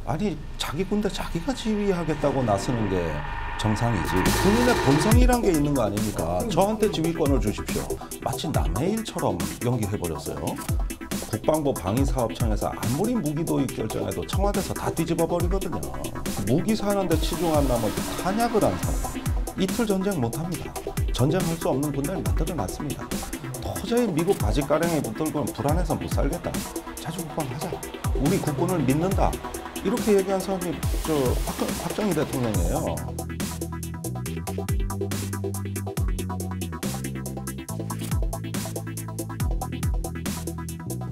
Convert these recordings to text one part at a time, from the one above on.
아니 자기 군대 자기가 지휘하겠다고 나서는 게 정상이지. 군인의 본성이란 게 있는 거 아닙니까? 저한테 지휘권을 주십시오. 마치 남의 일처럼 연기해버렸어요. 국방부 방위사업청에서 아무리 무기 도입 결정해도 청와대에서 다 뒤집어 버리거든요. 무기 사는데 치중한 나머지 탄약을 안 사고 이틀 전쟁 못합니다. 전쟁할 수 없는 군대를 만들어놨습니다. 도저히 미국 바지가랑이 붙들고는 불안해서 못 살겠다. 자주국방하자. 우리 국군을 믿는다. 이렇게 얘기한 사람이 박정희 대통령이에요.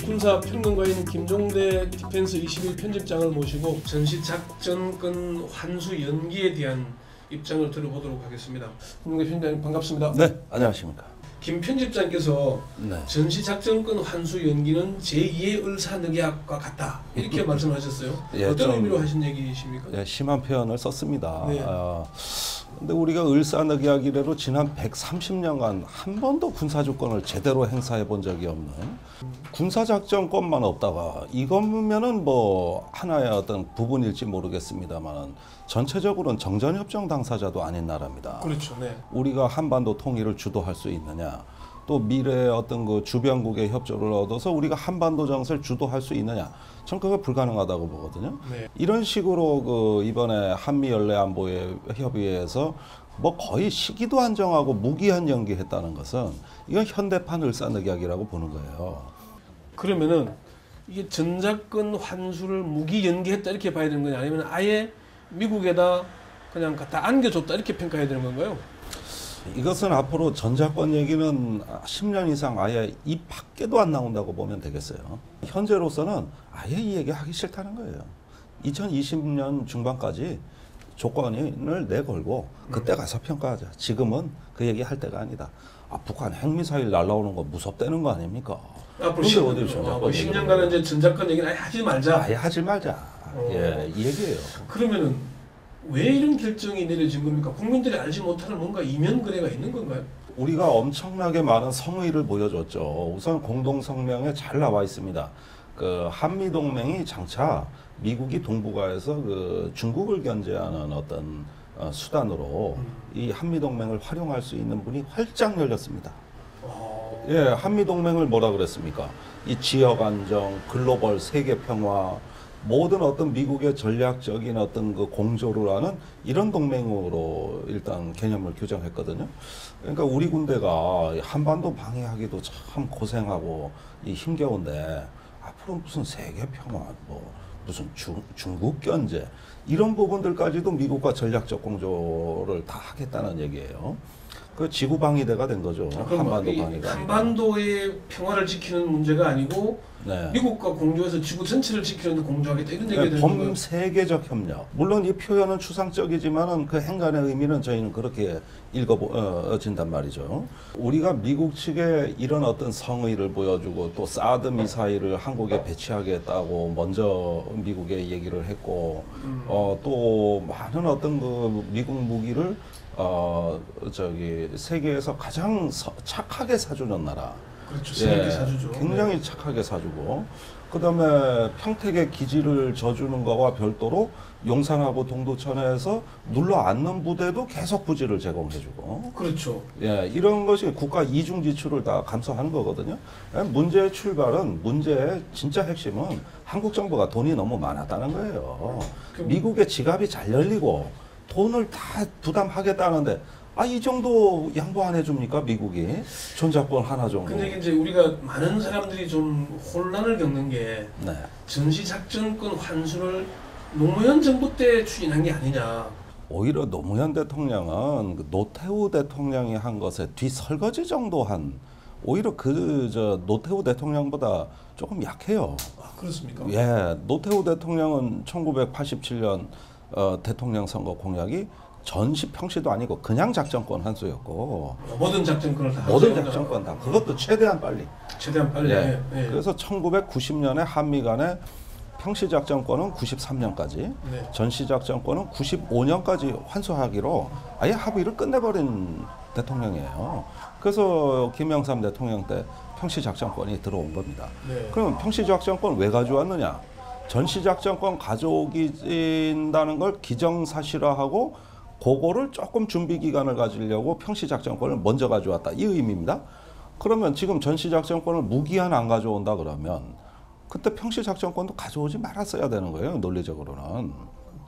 군사평론가인 김종대 디펜스 21 편집장을 모시고 전시작전권 환수 연기에 대한 입장을 들어보도록 하겠습니다. 김종대 편집장님 반갑습니다. 네, 안녕하십니까. 김 편집장께서 네. 전시작전권 환수 연기는 제2의 을사늑약과 같다 이렇게 말씀하셨어요. 예, 어떤 의미로 하신 얘기십니까? 예, 심한 표현을 썼습니다. 네. 근데 우리가 을사늑약 이래로 지난 130년간 한 번도 군사주권을 제대로 행사해 본 적이 없는 군사작전권만 없다가 이거면은 뭐 하나의 어떤 부분일지 모르겠습니다만 전체적으로는 정전협정 당사자도 아닌 나라입니다. 그렇죠. 네. 우리가 한반도 통일을 주도할 수 있느냐, 또 미래의 어떤 그 주변국의 협조를 얻어서 우리가 한반도 정세를 주도할 수 있느냐, 전 그거 불가능하다고 보거든요. 네. 이런 식으로 그 이번에 한미 연례 안보회 협의회에서 뭐 거의 시기도 안 정하고 무기한 연기했다는 것은 이건 현대판 을사늑약이라고 보는 거예요. 그러면은 이게 전작권 환수를 무기 연기했다 이렇게 봐야 되는 거냐, 아니면 아예 미국에다 그냥 갖다 안겨줬다 이렇게 평가해야 되는 건가요? 이것은 앞으로 전작권 얘기는 10년 이상 아예 입 밖에도 안 나온다고 보면 되겠어요. 현재로서는 아예 이 얘기 하기 싫다는 거예요. 2020년 중반까지 조건을 내걸고 그때 가서 평가하자. 지금은 그 얘기 할 때가 아니다. 북한 핵미사일 날라오는 거 무섭다는 거 아닙니까? 앞으로 10년간은 이제 전작권 얘기는 아예 하지 말자. 아예 하지 말자. 예, 이 얘기예요. 그러면은 왜 이런 결정이 내려진 겁니까? 국민들이 알지 못하는 뭔가 이면 거래가 있는 건가요? 우리가 엄청나게 많은 성의를 보여줬죠. 우선 공동성명에 잘 나와 있습니다. 그 한미동맹이 장차 미국이 동북아에서 그 중국을 견제하는 어떤 수단으로 이 한미동맹을 활용할 수 있는 문이 활짝 열렸습니다. 예, 한미동맹을 뭐라 그랬습니까? 이 지역 안정, 글로벌 세계 평화, 모든 어떤 미국의 전략적인 어떤 그 공조를 하는 이런 동맹으로 일단 개념을 규정했거든요. 그러니까 우리 군대가 한반도 방해하기도 참 고생하고 힘겨운데 앞으로 무슨 세계 평화, 뭐 무슨 중국 견제 이런 부분들까지도 미국과 전략적 공조를 다 하겠다는 얘기예요. 그 지구 방위대가 된 거죠. 한반도 방위가. 한반도의 평화를 지키는 문제가 아니고 네. 미국과 공조해서 지구 전체를 지키는 데 공조하겠다 이런 얘기가 되는 거예요. 범세계적 협력. 물론 이 표현은 추상적이지만은 그 행간의 의미는 저희는 그렇게 읽어진단 말이죠. 우리가 미국 측에 이런 어떤 성의를 보여주고 또 사드 미사일을 한국에 배치하겠다고 먼저 미국에 얘기를 했고 또 많은 어떤 그 미국 무기를 세계에서 가장 착하게 사주는 나라. 그렇죠. 세계 사주죠. 굉장히 네. 착하게 사주고, 그다음에 평택의 기지를 져주는 거와 별도로 용산하고 동두천에서 눌러 앉는 부대도 계속 부지를 제공해주고. 그렇죠. 예, 이런 것이 국가 이중 지출을 다 감수하는 거거든요. 문제의 출발은, 문제의 진짜 핵심은 한국 정부가 돈이 너무 많았다는 거예요. 미국의 지갑이 잘 열리고 돈을 다 부담하겠다는데. 이 정도 양보 안 해줍니까, 미국이? 전작권 하나 정도. 근데 이제 우리가 많은 사람들이 좀 혼란을 겪는 게 네. 전시작전권 환수를 노무현 정부 때 추진한 게 아니냐. 오히려 노무현 대통령은 그 노태우 대통령이 한 것에 뒤설거지 정도 한, 오히려 노태우 대통령보다 조금 약해요. 그렇습니까? 예, 노태우 대통령은 1987년 대통령 선거 공약이 전시 평시도 아니고 그냥 작전권 환수였고, 모든 작전권을 다 모든 작전권 다, 그것도 최대한 빨리. 최대한 빨리. 예. 네. 그래서 1990년에 한미 간에 평시 작전권은 93년까지, 네. 전시 작전권은 95년까지 환수하기로 아예 합의를 끝내버린 대통령이에요. 그래서 김영삼 대통령 때 평시 작전권이 들어온 겁니다. 네. 그러면 평시 작전권 왜 가져왔느냐? 전시작전권 가져오긴다는 걸 기정사실화하고 그거를 조금 준비 기간을 가지려고 평시작전권을 먼저 가져왔다 이 의미입니다. 그러면 지금 전시작전권을 무기한 안 가져온다 그러면 그때 평시작전권도 가져오지 말았어야 되는 거예요. 논리적으로는.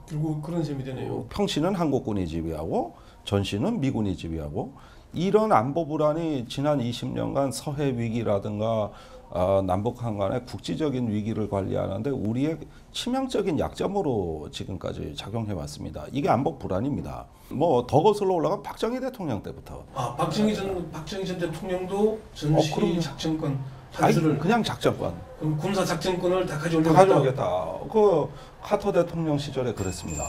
결국 그런 셈이 되네요. 평시는 한국군이 지휘하고 전시는 미군이 지휘하고 이런 안보 불안이 지난 20년간 서해 위기라든가 남북한 간의 국지적인 위기를 관리하는데 우리의 치명적인 약점으로 지금까지 작용해 왔습니다. 이게 안보 불안입니다. 뭐 더 거슬러 올라가 박정희 대통령 때부터. 박정희 전 대통령도 전시 그럼요. 작전권 아니, 환수를 그냥 작전권. 그럼 군사 작전권을 다 다 가져오려고 가져오겠다. 그 카터 대통령 시절에 그랬습니다.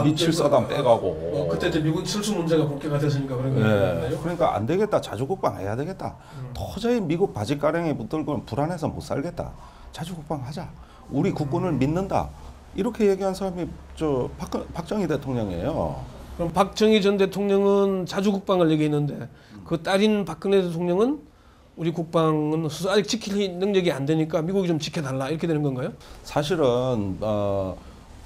미칠 사담 빼가고. 그때 이제 미군 철수 문제가 복귀가 됐으니까 그런 거예요. 네, 그러니까 안 되겠다. 자주국방 해야 되겠다. 도저히 미국 바지가랑에 붙들고는 불안해서 못 살겠다. 자주국방 하자. 우리 국군을 믿는다. 이렇게 얘기한 사람이 박정희 대통령이에요. 그럼 박정희 전 대통령은 자주국방을 얘기했는데 그 딸인 박근혜 대통령은 우리 국방은 스스로 아직 지킬 능력이 안 되니까 미국이 좀 지켜달라 이렇게 되는 건가요? 사실은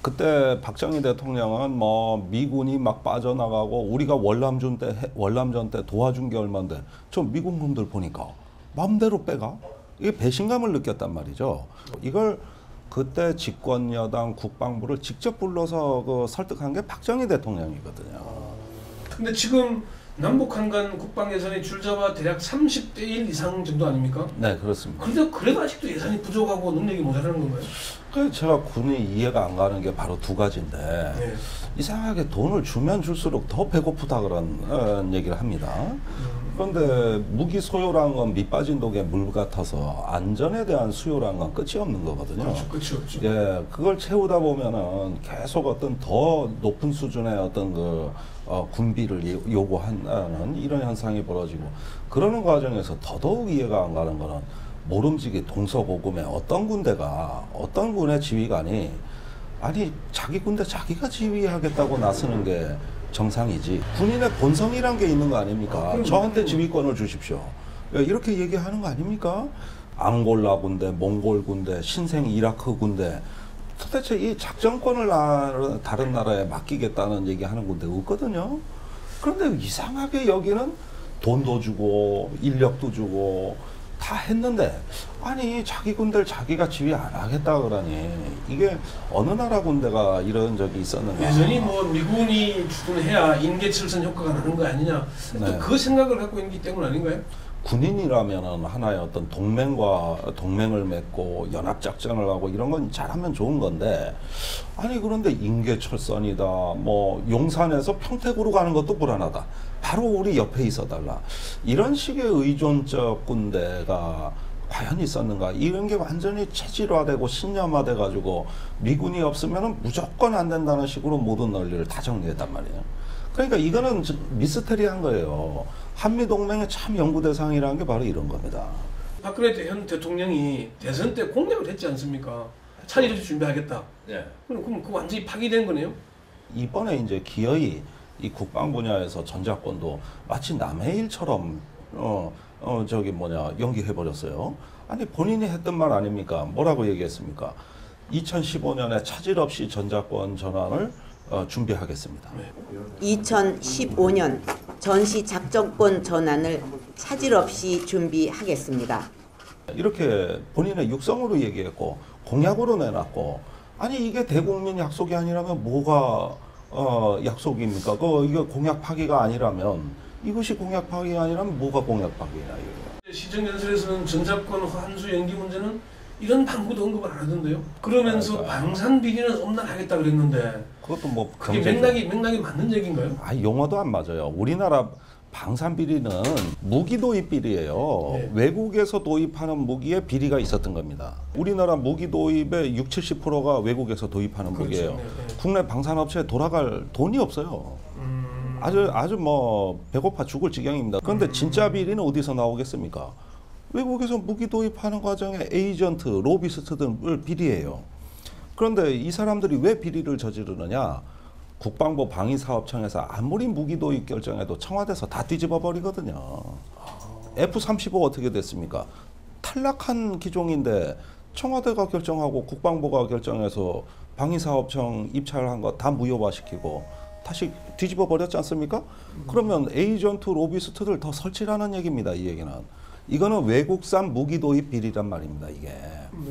그때 박정희 대통령은 뭐 미군이 막 빠져나가고 우리가 월남전 때 도와준 게 얼마인데 저 미군군들 보니까 마음대로 빼가 이게 배신감을 느꼈단 말이죠. 이걸 그때 집권 여당 국방부를 직접 불러서 설득한 게 박정희 대통령이거든요. 근데 지금 남북 한간 국방 예산의 줄자와 대략 30대 1 이상 정도 아닙니까? 네, 그렇습니다. 그래도 아직도 예산이 부족하고 능력이 모자라는 건가요? 그래서 제가 군이 이해가 안 가는 게 바로 두 가지인데 네. 이상하게 돈을 주면 줄수록 더 배고프다 그런 얘기를 합니다. 그런데 무기 소요라는 건 밑빠진 독에 물 같아서 안전에 대한 수요라는 건 끝이 없는 거거든요. 그렇죠, 끝이 없죠. 예, 그걸 채우다 보면은 계속 어떤 더 높은 수준의 어떤 군비를 요구하는 이런 현상이 벌어지고 그러는 과정에서 더더욱 이해가 안 가는 거는 모름지기 동서고금의 어떤 군의 지휘관이 아니 자기 군대 자기가 지휘하겠다고 나서는 게 정상이지 군인의 본성이란 게 있는 거 아닙니까? 저한테 지휘권을 주십시오. 이렇게 얘기하는 거 아닙니까? 앙골라 군대, 몽골 군대, 신생 이라크 군대 도대체 이 작전권을 다른 나라에 맡기겠다는 얘기하는 군대 없거든요. 그런데 이상하게 여기는 돈도 주고 인력도 주고 다 했는데 아니 자기 군대를 자기가 지휘 안 하겠다 그러니 이게 어느 나라 군대가 이런 적이 있었는가. 예전이 뭐 미군이 주둔해야 인계철선 효과가 나는 거 아니냐 또 네. 그 생각을 갖고 있기 때문 아닌가요? 군인이라면은 하나의 어떤 동맹을 맺고 연합작전을 하고 이런 건 잘하면 좋은 건데 아니 그런데 인계철선이다 뭐 용산에서 평택으로 가는 것도 불안하다 바로 우리 옆에 있어달라 이런 식의 의존적 군대가 과연 있었는가 이런 게 완전히 체질화되고 신념화돼 가지고 미군이 없으면은 무조건 안 된다는 식으로 모든 논리를 다 정리했단 말이에요. 그러니까 이거는 미스테리한 거예요. 한미동맹의 참 연구 대상이라는 게 바로 이런 겁니다. 박근혜 현 대통령이 대선 때 공약을 했지 않습니까? 차질을 준비하겠다. 네. 그럼 그 완전히 파기된 거네요? 이번에 이제 기어이 이 국방 분야에서 전작권도 마치 남의 일처럼 연기해 버렸어요. 아니 본인이 했던 말 아닙니까? 뭐라고 얘기했습니까? 2015년에 차질 없이 전작권 전환을 준비하겠습니다. 2015년 전시 작전권 전환을 차질 없이 준비하겠습니다. 이렇게 본인의 육성으로 얘기했고 공약으로 내놨고 아니 이게 대국민 약속이 아니라면 뭐가 약속입니까? 이게 공약 파기가 아니라면 이것이 공약 파기가 아니라면 뭐가 공약 파기냐 이거예요. 시정연설에서는 전작권 환수 연기 문제는 이런 방구도 언급을 안 하던데요. 그러면서 방산 비리는 엄단하겠다 그랬는데 그것도 뭐 그게 맥락이 맞는 얘기인가요? 용어도 안 맞아요. 우리나라 방산 비리는 무기 도입 비리예요. 네. 외국에서 도입하는 무기에 비리가 있었던 겁니다. 우리나라 무기 도입의 60~70%가 외국에서 도입하는 그렇죠. 무기예요. 네, 네. 국내 방산업체에 돌아갈 돈이 없어요. 아주 뭐 배고파 죽을 지경입니다. 그런데 진짜 비리는 어디서 나오겠습니까? 외국에서 무기 도입하는 과정에 에이전트, 로비스트 등을 비리해요. 그런데 이 사람들이 왜 비리를 저지르느냐? 국방부 방위사업청에서 아무리 무기 도입 결정해도 청와대에서 다 뒤집어 버리거든요. F-35 어떻게 됐습니까? 탈락한 기종인데 청와대가 결정하고 국방부가 결정해서 방위사업청 입찰한 거 다 무효화시키고 다시 뒤집어 버렸지 않습니까? 그러면 에이전트 로비스트들 더 설치라는 얘기입니다. 이 얘기는. 이거는 외국산 무기 도입 비리란 말입니다. 이게.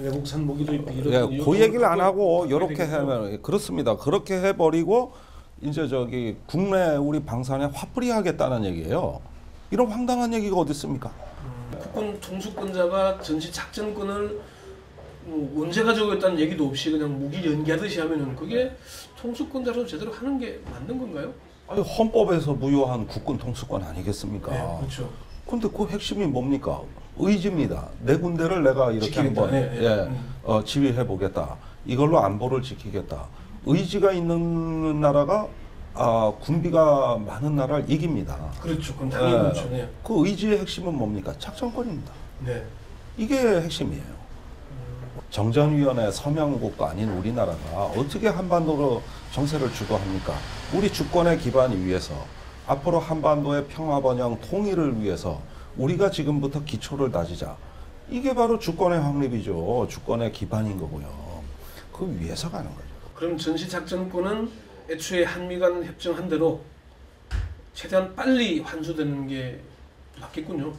외국산 무기 도입 비리. 예, 그 얘기를 안 하고 이렇게 하면 그렇습니다. 그렇게 해버리고 이제 저기 국내 우리 방산에 화풀이 하겠다는 얘기예요. 이런 황당한 얘기가 어디 있습니까? 국군 통수권자가 전시 작전권을 언제 가져오겠다는 얘기도 없이 그냥 무기 연기하듯이 하면은 그게 통수권자로 제대로 하는 게 맞는 건가요? 아니, 헌법에서 부여한 국군 통수권 아니겠습니까? 네, 그렇죠. 근데 그 핵심이 뭡니까? 의지입니다. 내 군대를 내가 이렇게 지키겠다. 한번 지휘해 보겠다. 이걸로 안보를 지키겠다. 의지가 있는 나라가 군비가 많은 나라를 이깁니다. 그렇죠. 그럼 당연히 그렇죠. 네. 그 의지의 핵심은 뭡니까? 작전권입니다. 네. 이게 핵심이에요. 정전위원회 서명국도 아닌 우리나라가 어떻게 한반도로 정세를 주도합니까? 우리 주권의 기반 위에서 앞으로 한반도의 평화 번영 통일을 위해서 우리가 지금부터 기초를 다지자. 이게 바로 주권의 확립이죠. 주권의 기반인 거고요. 그 위해서 가는 거죠. 그럼 전시 작전권은 애초에 한미 간 협정한 대로 최대한 빨리 환수되는 게 맞겠군요.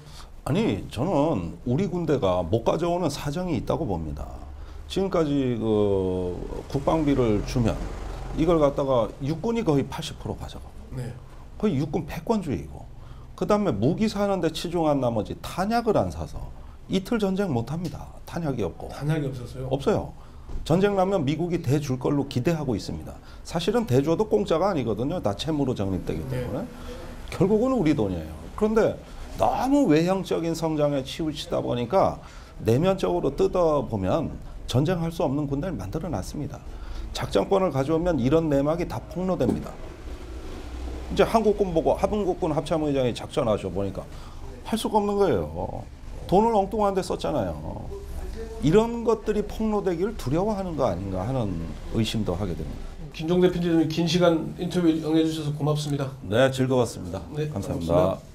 아니, 저는 우리 군대가 못 가져오는 사정이 있다고 봅니다. 지금까지 그 국방비를 주면 이걸 갖다가 육군이 거의 80% 가져가고 네. 거의 육군 패권주의고 그 다음에 무기 사는데 치중한 나머지 탄약을 안 사서 이틀 전쟁 못합니다. 탄약이 없고. 탄약이 없었어요? 없어요. 전쟁 나면 미국이 대줄 걸로 기대하고 있습니다. 사실은 대줘도 공짜가 아니거든요. 다 채무로 적립되기 때문에. 결국은 우리 돈이에요. 그런데 너무 외형적인 성장에 치우치다 보니까 내면적으로 뜯어보면 전쟁할 수 없는 군대를 만들어놨습니다. 작전권을 가져오면 이런 내막이 다 폭로됩니다. 이제 한국군 보고 하분국군 합참의장이 작전하셔 보니까 할 수가 없는 거예요. 돈을 엉뚱한 데 썼잖아요. 이런 것들이 폭로되기를 두려워하는 거 아닌가 하는 의심도 하게 됩니다. 김종대 편집장님 긴 시간 인터뷰 응해주셔서 고맙습니다. 네, 즐거웠습니다. 네, 감사합니다. 고맙습니다.